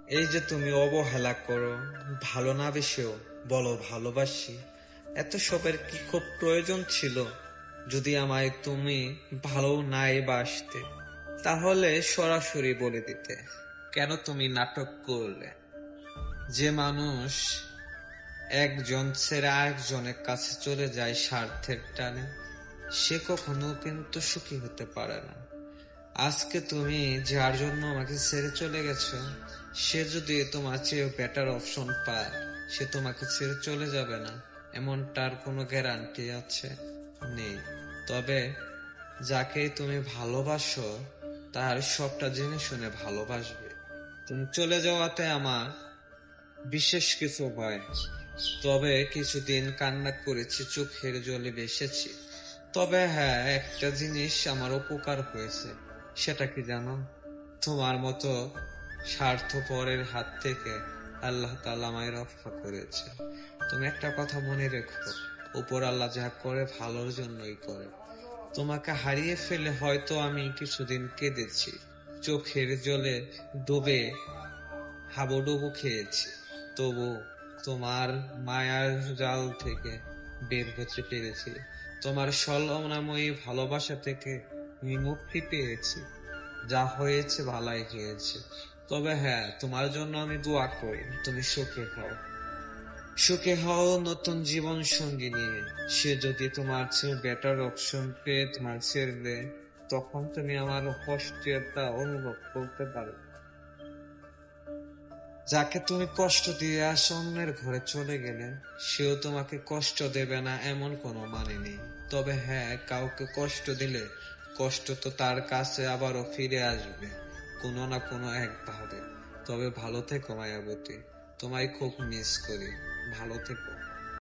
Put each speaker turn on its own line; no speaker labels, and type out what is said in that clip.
এই যে তুমি অবহেলা করো, ভালো না বেসেও বলো ভালোবাসি, এত সবের কি খুব প্রয়োজন ছিল? যদি আমায় তুমি ভালো নাই বাসতে, তাহলে সরাসরি বলে দিতে। কেন তুমি নাটক করলে? যে মানুষ একজন ছেড়ে আরেকজনের কাছে চলে যায় স্বার্থের টানে, সে কখনো কিন্তু সুখী হতে পারে না। আজকে তুমি যার জন্য আমাকে ছেড়ে চলে গেছো, সে যদি তোমার চেয়ে বেটার অপশন পায়, সে তোমাকে ছেড়ে চলে যাবে না এমনটার কোনো গ্যারান্টি আছে? নেই। তবে যাকে তুমি ভালোবাসো, তার সবটা জেনে শুনে ভালোবাসবে। তুমি চলে যাওয়াতে আমার বিশেষ কিছু হয়, তবে কিছুদিন কান্না করেছি, চোখের জলে ভেসেছি। তবে হ্যাঁ, একটা জিনিস আমার উপকার হয়েছে। সেটা কি জানো? তোমার মতো স্বার্থপরের হাত থেকে আল্লাহ তাআলা আমায় রক্ষা করেছে। তুমি একটা কথা মনে রেখো, উপর আল্লাহ যা করে ভালোর জন্যই করে। তোমাকে হারিয়ে ফেলে হয়তো আমি কিছুদিন কেঁদেছি, চোখের জলে ডুবে হাবুডুবু খেয়েছি, তবু তোমার মায়ার জাল থেকে বের হতে পেরেছি। তোমার ছলনাময়ী ভালোবাসা থেকে আমি মুক্তি পেয়েছি। যা হয়েছে ভালাই হয়েছে। তবে হ্যাঁ, তোমার জন্য আমি দোয়া করি তুমি সুখে হও। সুখে হও নতুন জীবন সঙ্গী নিয়ে। সে যদি তোমার চেয়ে বেটার অপশন পেয়ে তোমার ছেড়ে দেয়, তখন তুমি আমার কষ্টেরটা অনুভব করতে পারো। যাকে তুমি কষ্ট দিয়ে অন্যের ঘরে চলে গেলে, সেও তোমাকে কষ্ট দেবে না এমন কোনো মানে নেই। তবে হ্যাঁ, কাউকে কষ্ট দিলে কষ্ট তো তার কাছে আবারও ফিরে আসবে কোনো না কোনো একভাবে। তবে ভালো থেকো মায়াবতী, তোমায় খুব মিস করি। ভালো থেকো।